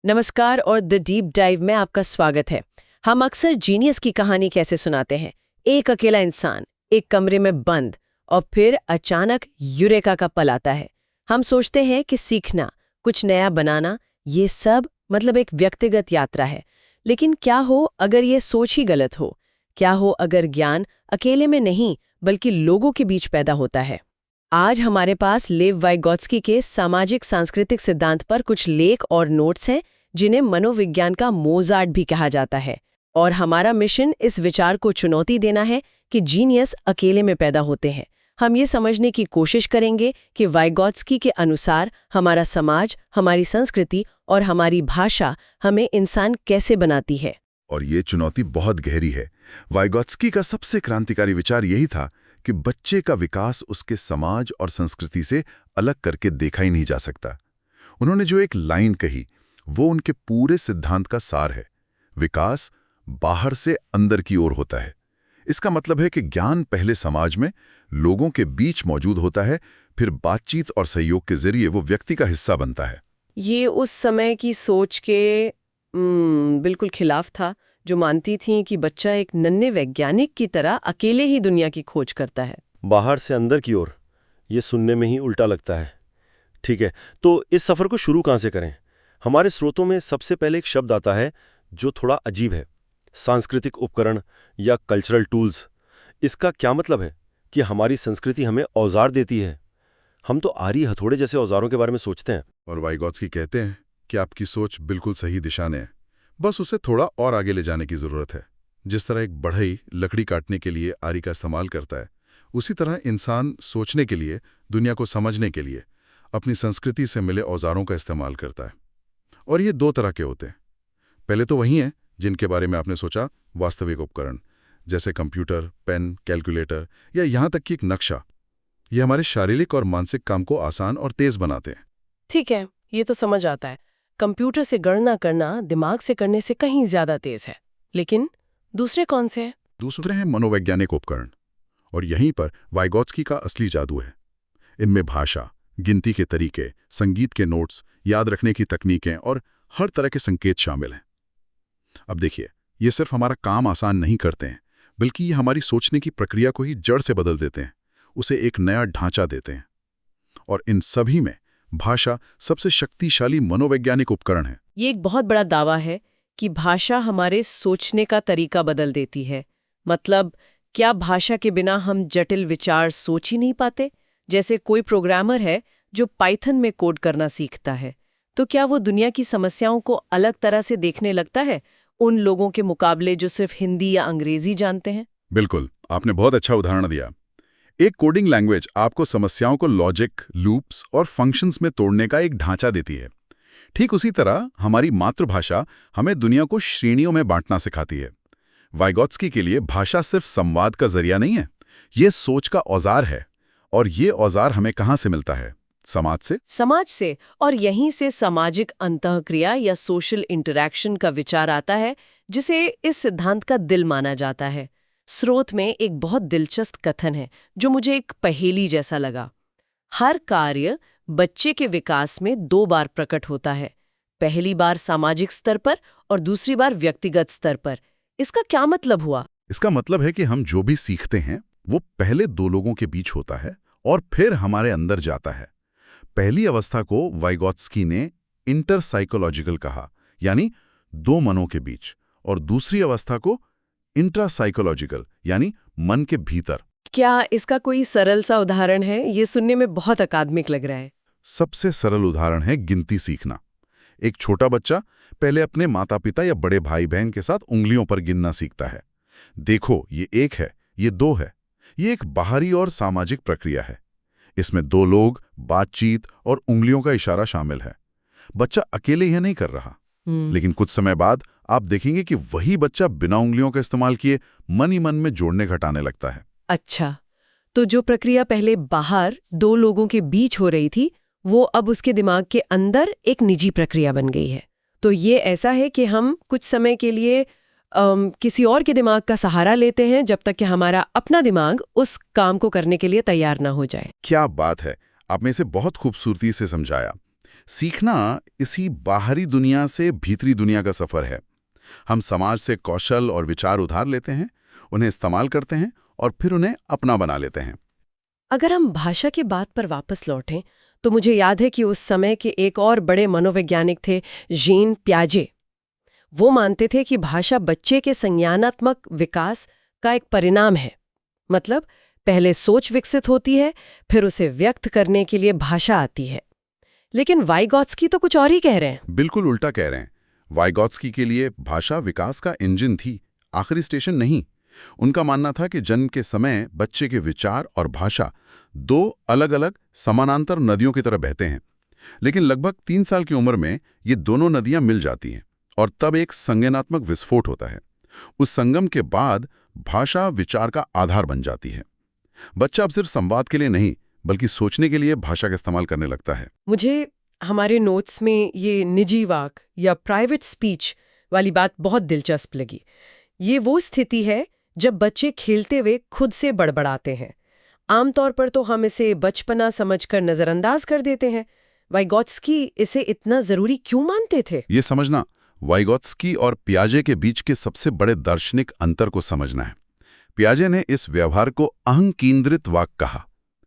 नमस्कार और the deep dive में आपका स्वागत है। हम अक्सर जीनियस की कहानी कैसे सुनाते हैं। एक अकेला इंसान एक कमरे में बंद और फिर अचानक यूरेका का पल आता है। हम सोचते हैं कि सीखना, कुछ नया बनाना, ये सब मतलब एक व्यक्तिगत यात्रा है। लेकिन क्या हो अगर ये सोच ही गलत हो? क्या हो अगर ज्ञान अकेले में नहीं बल्कि लोगों के बीच पैदा होता है? आज हमारे पास लेव वाइगोत्स्की के सामाजिक सांस्कृतिक सिद्धांत पर कुछ लेख और नोट्स हैं जिन्हें मनोविज्ञान का मोजार्ट भी कहा जाता है। और हमारा मिशन इस विचार को चुनौती देना है कि जीनियस अकेले में पैदा होते हैं। हम ये समझने की कोशिश करेंगे कि वाइगोत्स्की के अनुसार हमारा समाज, हमारी संस्कृति और हमारी भाषा हमें इंसान कैसे बनाती है। और ये चुनौती बहुत गहरी है। वाइगोत्स्की का सबसे क्रांतिकारी विचार यही था कि बच्चे का विकास उसके समाज और संस्कृति से अलग करके देखा ही नहीं जा सकता। उन्होंने जो एक लाइन कही वो उनके पूरे सिद्धांत का सार है। विकास बाहर से अंदर की ओर होता है। इसका मतलब है कि ज्ञान पहले समाज में लोगों के बीच मौजूद होता है, फिर बातचीत और सहयोग के जरिए वो व्यक्ति का हिस्सा बनता है। ये उस समय की सोच के बिल्कुल खिलाफ था, जो मानती थी कि बच्चा एक नन्हे वैज्ञानिक की तरह अकेले ही दुनिया की खोज करता है। बाहर से अंदर की ओर, ये सुनने में ही उल्टा लगता है। ठीक है, तो इस सफ़र को शुरू कहाँ से करें? हमारे स्रोतों में सबसे पहले एक शब्द आता है जो थोड़ा अजीब है, सांस्कृतिक उपकरण या कल्चरल टूल्स। इसका क्या मतलब है कि हमारी संस्कृति हमें औजार देती है। हम तो आरी हथौड़े जैसे औजारों के बारे में सोचते हैं। और वाइगोत्स्की कहते हैं कि आपकी सोच बिल्कुल सही दिशा में है, बस उसे थोड़ा और आगे ले जाने की जरूरत है। जिस तरह एक बढ़ई लकड़ी काटने के लिए आरी का इस्तेमाल करता है, उसी तरह इंसान सोचने के लिए, दुनिया को समझने के लिए अपनी संस्कृति से मिले औजारों का इस्तेमाल करता है। और ये दो तरह के होते हैं। पहले तो वही हैं जिनके बारे में आपने सोचा, वास्तविक उपकरण जैसे कंप्यूटर, पेन, कैलकुलेटर या यहाँ तक कि एक नक्शा। ये हमारे शारीरिक और मानसिक काम को आसान और तेज बनाते हैं। ठीक है, ये तो समझ आता है। कंप्यूटर से गणना करना दिमाग से करने से कहीं ज्यादा तेज है। लेकिन दूसरे कौन से हैं? दूसरे हैं मनोवैज्ञानिक उपकरण। और यहीं पर वाइगोत्स्की का असली जादू है। इनमें भाषा, गिनती के तरीके, संगीत के नोट्स, याद रखने की तकनीकें और हर तरह के संकेत शामिल हैं। अब देखिए, ये सिर्फ हमारा काम आसान नहीं करते हैं, बल्कि ये हमारी सोचने की प्रक्रिया को ही जड़ से बदल देते हैं, उसे एक नया ढांचा देते हैं। और इन सभी में भाषा सबसे शक्तिशाली मनोवैज्ञानिक उपकरण है। ये एक बहुत बड़ा दावा है कि भाषा हमारे सोचने का तरीका बदल देती है। मतलब, क्या भाषा के बिना हम जटिल विचार सोच ही नहीं पाते? जैसे कोई प्रोग्रामर है जो पाइथन में कोड करना सीखता है, तो क्या वो दुनिया की समस्याओं को अलग तरह से देखने लगता है उन लोगों के मुकाबले जो सिर्फ हिंदी या अंग्रेजी जानते हैं? बिल्कुल, आपने बहुत अच्छा उदाहरण दिया। एक कोडिंग लैंग्वेज आपको समस्याओं को लॉजिक, लूप्स और फंक्शंस में तोड़ने का एक ढांचा देती है। ठीक उसी तरह हमारी मातृभाषा हमें दुनिया को श्रेणियों में बांटना सिखाती है। वाइगोत्स्की के लिए भाषा सिर्फ संवाद का जरिया नहीं है, ये सोच का औजार है। और ये औजार हमें कहाँ से मिलता है? समाज से। और यहीं से सामाजिक अंतःक्रिया या सोशल इंटरैक्शन का विचार आता है, जिसे इस सिद्धांत का दिल माना जाता है। स्रोत में एक बहुत दिलचस्प कथन है जो मुझे एक पहेली जैसा लगा। हर कार्य बच्चे के विकास में 2 बार प्रकट होता है, पहली बार सामाजिक स्तर पर और दूसरी बार व्यक्तिगत स्तर पर। इसका क्या मतलब हुआ? इसका मतलब है कि हम जो भी सीखते हैं वो पहले 2 लोगों के बीच होता है और फिर हमारे अंदर जाता है। पहली अवस्था को वाइगोत्स्की ने इंटरसाइकोलॉजिकल कहा, यानी 2 मनों के बीच, और दूसरी अवस्था को इंट्रासाइकोलॉजिकल, यानी मन के भीतर। क्या इसका कोई सरल सा उदाहरण है? ये सुनने में बहुत अकादमिक लग रहा है। सबसे सरल उदाहरण है गिनती सीखना। एक छोटा बच्चा पहले अपने माता पिता या बड़े भाई बहन के साथ उंगलियों पर गिनना सीखता है। देखो, ये 1 है, ये 2 है। ये एक बाहरी और सामाजिक प्रक्रिया है। इसमें 2 लोग, बातचीत और उंगलियों का इशारा शामिल है। बच्चा अकेले यह नहीं कर रहा। लेकिन कुछ समय बाद आप देखेंगे कि वही बच्चा बिना उंगलियों का इस्तेमाल किए मन ही मन में जोड़ने घटाने लगता है। अच्छा, तो जो प्रक्रिया पहले बाहर 2 लोगों के बीच हो रही थी, वो अब उसके दिमाग के अंदर एक निजी प्रक्रिया बन गई है। तो ये ऐसा है कि हम कुछ समय के लिए किसी और के दिमाग का सहारा लेते हैं जब तक कि हमारा अपना दिमाग उस काम को करने के लिए तैयार ना हो जाए। क्या बात है, आपने इसे बहुत खूबसूरती से समझाया। सीखना इसी बाहरी दुनिया से भीतरी दुनिया का सफर है। हम समाज से कौशल और विचार उधार लेते हैं, उन्हें इस्तेमाल करते हैं और फिर उन्हें अपना बना लेते हैं। अगर हम भाषा की बात पर वापस लौटें तो मुझे याद है कि उस समय के एक और बड़े मनोवैज्ञानिक थे, जीन प्याजे। वो मानते थे कि भाषा बच्चे के संज्ञानात्मक विकास का एक परिणाम है। मतलब पहले सोच विकसित होती है, फिर उसे व्यक्त करने के लिए भाषा आती है। लेकिन वाइगॉत्स्की तो कुछ और ही कह रहे हैं। बिल्कुल उल्टा कह रहे हैं। वाइगॉत्स्की के लिए भाषा विकास का इंजन थी, आखिरी स्टेशन नहीं। उनका मानना था कि जन्म के समय बच्चे के विचार और भाषा दो अलग-अलग समानांतर नदियों की तरह बहते हैं, लेकिन लगभग 3 साल की उम्र में ये दोनों नदियां मिल जाती हैं और तब एक संज्ञानात्मक विस्फोट होता है। उस संगम के बाद भाषा विचार का आधार बन जाती है। बच्चा अब सिर्फ संवाद के लिए नहीं, बल्कि सोचने के लिए भाषा का इस्तेमाल करने लगता है। मुझे हमारे नोट्स में ये निजी वाक या प्राइवेट स्पीच वाली बात बहुत दिलचस्प लगी। ये वो स्थिति है जब बच्चे खेलते हुए खुद से बड़बड़ाते हैं। आमतौर पर तो हम इसे बचपना समझकर नजरअंदाज कर देते हैं। वाइगॉत्स्की इसे इतना जरूरी क्यों मानते थे? ये समझना वाइगॉत्स्की और पियाजे के बीच के सबसे बड़े दार्शनिक अंतर को समझना है। पियाजे ने इस व्यवहार को अहं केंद्रित वाक कहा,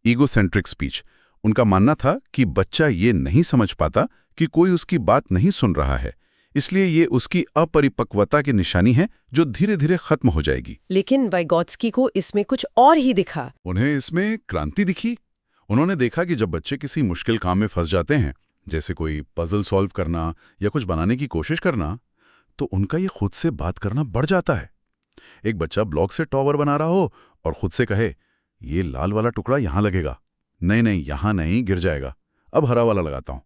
ईगोसेंट्रिक स्पीच। उनका मानना था कि बच्चा ये नहीं समझ पाता कि कोई उसकी बात नहीं सुन रहा है, इसलिए ये उसकी अपरिपक्वता की निशानी है जो धीरे धीरे खत्म हो जाएगी। लेकिन वाइगॉत्स्की को इसमें कुछ और ही दिखा। उन्हें इसमें क्रांति दिखी। उन्होंने देखा कि जब बच्चे किसी मुश्किल काम में फंस जाते हैं, जैसे कोई पजल सॉल्व करना या कुछ बनाने की कोशिश करना, तो उनका ये खुद से बात करना बढ़ जाता है। एक बच्चा ब्लॉक से टॉवर बना रहा हो और खुद से कहे, ये लाल वाला टुकड़ा यहां लगेगा, नहीं नहीं यहां नहीं, गिर जाएगा, अब हरा वाला लगाता हूं।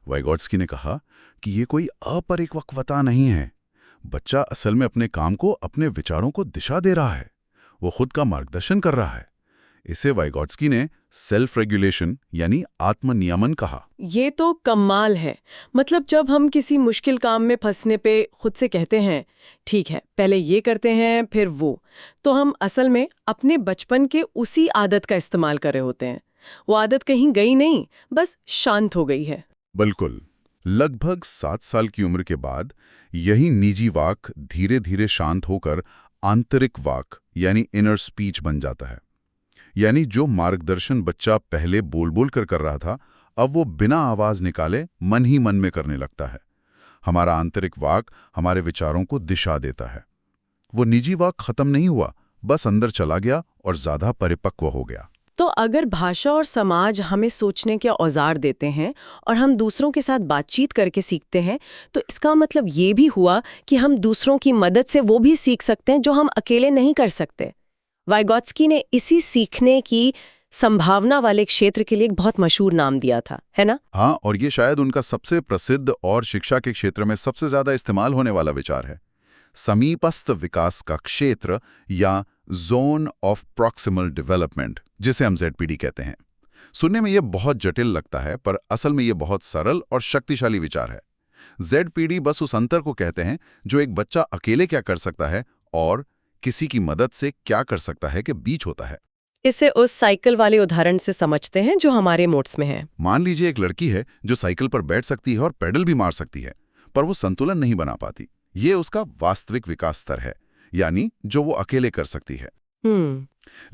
वाइगॉत्स्की ने कहा कि ये कोई अपरिपक्वता नहीं है। बच्चा असल में अपने काम को, अपने विचारों को दिशा दे रहा है, वो खुद का मार्गदर्शन कर रहा है। इसे वाइगॉत्स्की ने सेल्फ रेगुलेशन यानी आत्मनियमन कहा। ये तो कमाल है। मतलब जब हम किसी मुश्किल काम में फंसने पे खुद से कहते हैं, ठीक है पहले ये करते हैं फिर वो, तो हम असल में अपने बचपन के उसी आदत का इस्तेमाल कर रहे होते हैं। वो आदत कहीं गई नहीं, बस शांत हो गई है। बिल्कुल। लगभग 7 साल की उम्र के बाद यही निजी वाक धीरे धीरे शांत होकर आंतरिक वाक यानी इनर स्पीच बन जाता है। यानी जो मार्गदर्शन बच्चा पहले बोल बोल कर रहा था, अब वो बिना आवाज निकाले मन ही मन में करने लगता है। हमारा आंतरिक वाक हमारे विचारों को दिशा देता है। वो निजी वाक खत्म नहीं हुआ, बस अंदर चला गया और ज्यादा परिपक्व हो गया। तो अगर भाषा और समाज हमें सोचने के औजार देते हैं और हम दूसरों के साथ बातचीत करके सीखते हैं, तो इसका मतलब ये भी हुआ कि हम दूसरों की मदद से वो भी सीख सकते हैं जो हम अकेले नहीं कर सकते। वाइगॉत्स्की ने इसी सीखने की संभावना वाले क्षेत्र के लिए एक बहुत मशहूर नाम दिया था, है ना? हाँ, और ये शायद उनका सबसे प्रसिद्ध और शिक्षा के क्षेत्र में सबसे ज्यादा इस्तेमाल होने वाला विचार है, समीपस्थ विकास का क्षेत्र या जोन ऑफ प्रॉक्सिमल डेवलपमेंट, जिसे हम ZPD कहते हैं। सुनने में यह बहुत जटिल लगता है, पर असल में यह बहुत सरल और शक्तिशाली विचार है। ZPD बस उस अंतर को कहते हैं जो एक बच्चा अकेले क्या कर सकता है और किसी की मदद से क्या कर सकता है के बीच होता है। इसे उस साइकिल वाले उदाहरण से समझते हैं जो हमारे नोट्स में है। मान लीजिए एक लड़की है जो साइकिल पर बैठ सकती है और पेडल भी मार सकती है, पर वो संतुलन नहीं बना पाती। ये उसका वास्तविक विकास स्तर है, यानी जो वो अकेले कर सकती है।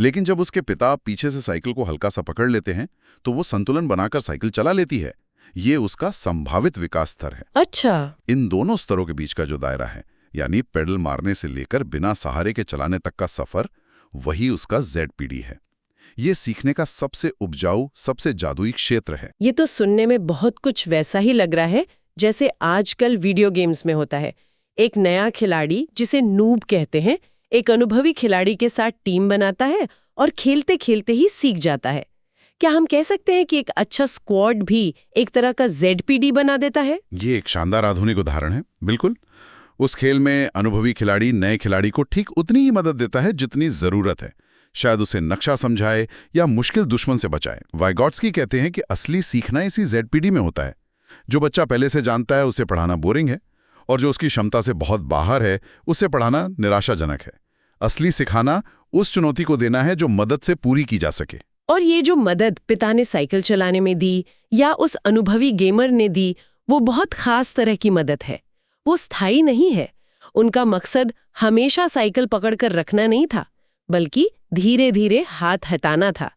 लेकिन जब उसके पिता पीछे से साइकिल को हल्का सा पकड़ लेते हैं, तो वो संतुलन बनाकर साइकिल चला लेती है। ये उसका संभावित विकास स्तर है। अच्छा। इन दोनों स्तरों के बीच का जो दायरा है, यानी पेडल मारने से लेकर बिना सहारे के चलाने तक का सफर, वही उसका ZPD है। ये सीखने का सबसे उपजाऊ, सबसे जादुई क्षेत्र है। ये तो सुनने में बहुत कुछ वैसा ही लग रहा है जैसे आजकल वीडियो गेम्स में होता है। एक नया खिलाड़ी, जिसे नूब कहते हैं, एक अनुभवी खिलाड़ी के साथ टीम बनाता है और खेलते खेलते ही सीख जाता है। क्या हम कह सकते हैं कि एक अच्छा स्क्वाड भी एक तरह का ZPD बना देता है? ये एक शानदार आधुनिक उदाहरण है। बिल्कुल। उस खेल में अनुभवी खिलाड़ी नए खिलाड़ी को ठीक उतनी ही मदद देता है जितनी जरूरत है। शायद उसे नक्शा समझाए या मुश्किल दुश्मन से बचाए। वाइगॉत्स्की कहते हैं कि असली सीखना इसी ZPD में होता है। जो बच्चा पहले से जानता है उसे पढ़ाना बोरिंग है, और जो उसकी क्षमता से बहुत बाहर है उसे पढ़ाना निराशाजनक है। असली सिखाना उस चुनौती को देना है जो मदद से पूरी की जा सके। और ये जो मदद पिता ने साइकिल चलाने में दी या उस अनुभवी गेमर ने दी, वो बहुत खास तरह की मदद है। वो स्थायी नहीं है। उनका मकसद हमेशा साइकिल पकड़कर रखना नहीं था, बल्कि धीरे धीरे हाथ हटाना था।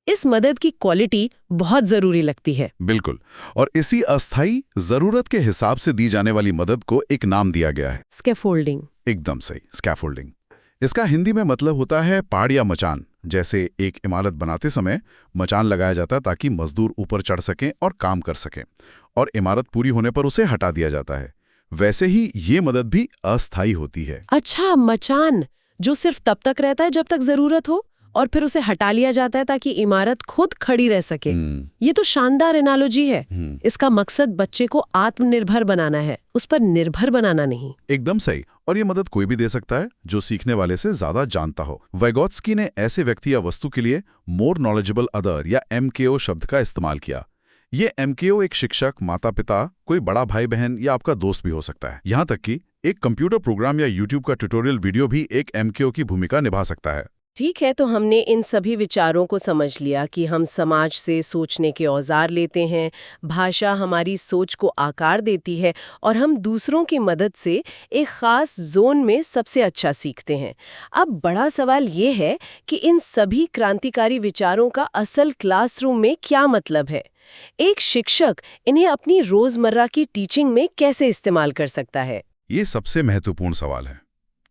इस मदद की क्वालिटी बहुत जरूरी लगती है। बिल्कुल। और इसी अस्थायी, जरूरत के हिसाब से दी जाने वाली मदद को एक नाम दिया गया है, स्कैफोल्डिंग। एकदम सही, स्कैफोल्डिंग। इसका हिंदी में मतलब होता है पाड़ या मचान। जैसे एक इमारत बनाते समय मचान लगाया जाता है ताकि मजदूर ऊपर चढ़ सकें और काम कर सकें, और इमारत पूरी होने पर उसे हटा दिया जाता है। वैसे ही ये मदद भी अस्थायी होती है। अच्छा, मचान जो सिर्फ तब तक रहता है जब तक जरूरत हो, और फिर उसे हटा लिया जाता है ताकि इमारत खुद खड़ी रह सके। ये तो शानदार एनालॉजी है। इसका मकसद बच्चे को आत्मनिर्भर बनाना है, उस पर निर्भर बनाना नहीं। एकदम सही। और ये मदद कोई भी दे सकता है जो सीखने वाले से ज्यादा जानता हो। वाइगोत्स्की ने ऐसे व्यक्ति या वस्तु के लिए मोर नॉलेजेबल अदर या MKO शब्द का इस्तेमाल किया। ये MKO एक शिक्षक, माता पिता, कोई बड़ा भाई बहन या आपका दोस्त भी हो सकता है। यहाँ तक कि एक कंप्यूटर प्रोग्राम या YouTube का ट्यूटोरियल वीडियो भी एक MKO की भूमिका निभा सकता है। ठीक है, तो हमने इन सभी विचारों को समझ लिया कि हम समाज से सोचने के औजार लेते हैं, भाषा हमारी सोच को आकार देती है, और हम दूसरों की मदद से एक खास जोन में सबसे अच्छा सीखते हैं। अब बड़ा सवाल ये है कि इन सभी क्रांतिकारी विचारों का असल क्लासरूम में क्या मतलब है? एक शिक्षक इन्हें अपनी रोजमर्रा की टीचिंग में कैसे इस्तेमाल कर सकता है? ये सबसे महत्वपूर्ण सवाल है,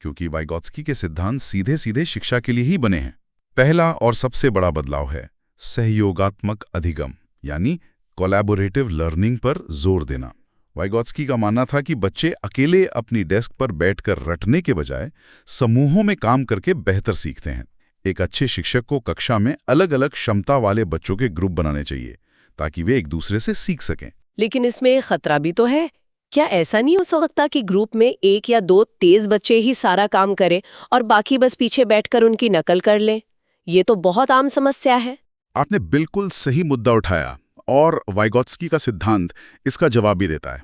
क्योंकि वाइगोत्स्की के सिद्धांत सीधे सीधे शिक्षा के लिए ही बने हैं। पहला और सबसे बड़ा बदलाव है सहयोगात्मक अधिगम, यानी कोलैबोरेटिव लर्निंग पर जोर देना। वाइगोत्स्की का मानना था कि बच्चे अकेले अपनी डेस्क पर बैठकर रटने के बजाय समूहों में काम करके बेहतर सीखते हैं। एक अच्छे शिक्षक को कक्षा में अलग अलग क्षमता वाले बच्चों के ग्रुप बनाने चाहिए ताकि वे एक दूसरे से सीख सकें। लेकिन इसमें एक खतरा भी तो है। क्या ऐसा नहीं हो सकता कि ग्रुप में 1 या 2 तेज बच्चे ही सारा काम करें और बाकी बस पीछे बैठकर उनकी नकल कर लें? ये तो बहुत आम समस्या है। आपने बिल्कुल सही मुद्दा उठाया, और वाइगोत्स्की का सिद्धांत इसका जवाब भी देता है।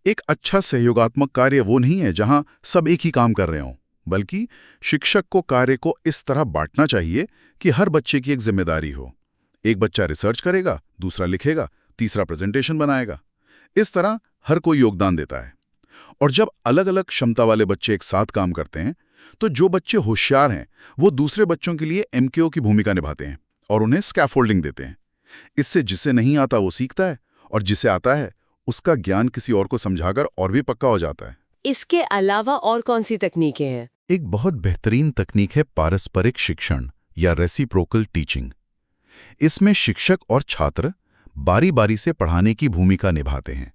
एक अच्छा सहयोगात्मक कार्य वो नहीं है जहां सब एक ही काम कर रहे हों, बल्कि शिक्षक को कार्य को इस तरह बांटना चाहिए कि हर बच्चे की एक जिम्मेदारी हो। एक बच्चा रिसर्च करेगा, दूसरा लिखेगा, तीसरा प्रेजेंटेशन बनाएगा। इस तरह हर कोई योगदान देता है। और जब अलग अलग क्षमता वाले बच्चे एक साथ काम करते हैं, तो जो बच्चे होशियार हैं वो दूसरे बच्चों के लिए MKO की भूमिका निभाते हैं और उन्हें स्कैफोल्डिंग देते हैं। इससे जिसे नहीं आता वो सीखता है, और जिसे आता है उसका ज्ञान किसी और को समझाकर और भी पक्का हो जाता है। इसके अलावा और कौन सी तकनीकें हैं? एक बहुत बेहतरीन तकनीक है पारस्परिक शिक्षण या रेसिप्रोकल टीचिंग। इसमें शिक्षक और छात्र बारी बारी से पढ़ाने की भूमिका निभाते हैं।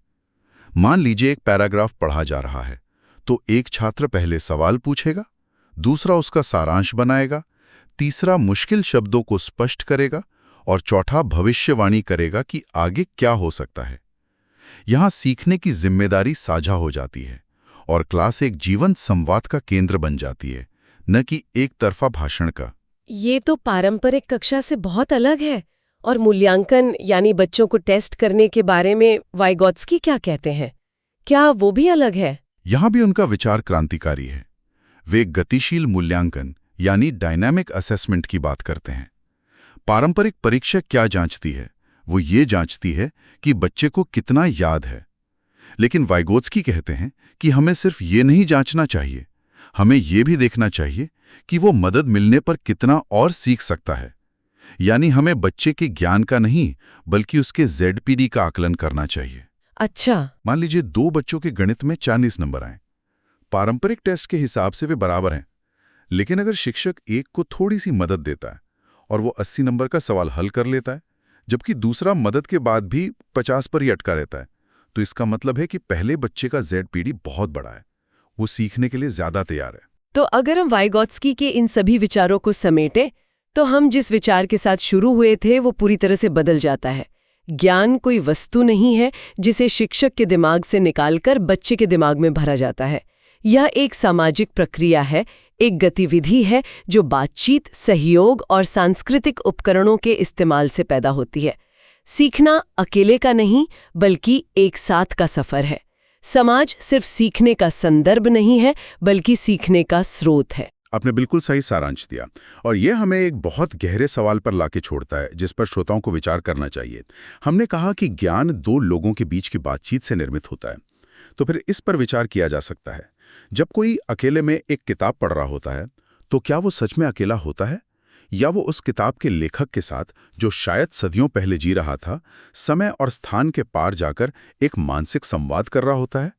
मान लीजिए एक पैराग्राफ पढ़ा जा रहा है, तो एक छात्र पहले सवाल पूछेगा, दूसरा उसका सारांश बनाएगा, तीसरा मुश्किल शब्दों को स्पष्ट करेगा, और चौथा भविष्यवाणी करेगा कि आगे क्या हो सकता है। यहां सीखने की जिम्मेदारी साझा हो जाती है और क्लास एक जीवंत संवाद का केंद्र बन जाती है, न कि एक तरफा भाषण का। ये तो पारंपरिक कक्षा से बहुत अलग है। और मूल्यांकन यानी बच्चों को टेस्ट करने के बारे में वाइगोत्स्की क्या कहते हैं? क्या वो भी अलग है? यहां भी उनका विचार क्रांतिकारी है। वे गतिशील मूल्यांकन यानी डायनामिक असेसमेंट की बात करते हैं। पारंपरिक परीक्षा क्या जांचती है? वो ये जांचती है कि बच्चे को कितना याद है। लेकिन वाइगोत्स्की कहते हैं कि हमें सिर्फ ये नहीं जांचना चाहिए, हमें ये भी देखना चाहिए कि वो मदद मिलने पर कितना और सीख सकता है। यानी हमें बच्चे के ज्ञान का नहीं, बल्कि उसके ZPD का आकलन करना चाहिए। अच्छा। मान लीजिए 2 बच्चों के गणित में 40 नंबर आए। पारंपरिक टेस्ट के हिसाब से वे बराबर हैं, लेकिन अगर शिक्षक एक को थोड़ी सी मदद देता है और वो 80 नंबर का सवाल हल कर लेता है, जबकि दूसरा मदद के बाद भी 50 पर ही अटका रहता है, तो इसका मतलब है कि पहले बच्चे का ZPD बहुत बड़ा है, वो सीखने के लिए ज्यादा तैयार है। तो अगर हम वाइगोत्स्की के इन सभी विचारों को समेटें, तो हम जिस विचार के साथ शुरू हुए थे वो पूरी तरह से बदल जाता है। ज्ञान कोई वस्तु नहीं है जिसे शिक्षक के दिमाग से निकालकर बच्चे के दिमाग में भरा जाता है। यह एक सामाजिक प्रक्रिया है, एक गतिविधि है जो बातचीत, सहयोग और सांस्कृतिक उपकरणों के इस्तेमाल से पैदा होती है। सीखना अकेले का नहीं, बल्कि एक साथ का सफर है। समाज सिर्फ सीखने का संदर्भ नहीं है, बल्कि सीखने का स्रोत है। आपने बिल्कुल सही सारांश दिया और ये हमें एक बहुत गहरे सवाल पर लाके छोड़ता है जिस पर श्रोताओं को विचार करना चाहिए। हमने कहा कि ज्ञान दो लोगों के बीच की बातचीत से निर्मित होता है, तो फिर इस पर विचार किया जा सकता है, जब कोई अकेले में एक किताब पढ़ रहा होता है तो क्या वो सच में अकेला होता है, या वो उस किताब के लेखक के साथ, जो शायद सदियों पहले जी रहा था, समय और स्थान के पार जाकर एक मानसिक संवाद कर रहा होता है?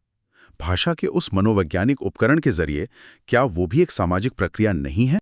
भाषा के उस मनोवैज्ञानिक उपकरण के जरिए क्या वो भी एक सामाजिक प्रक्रिया नहीं है?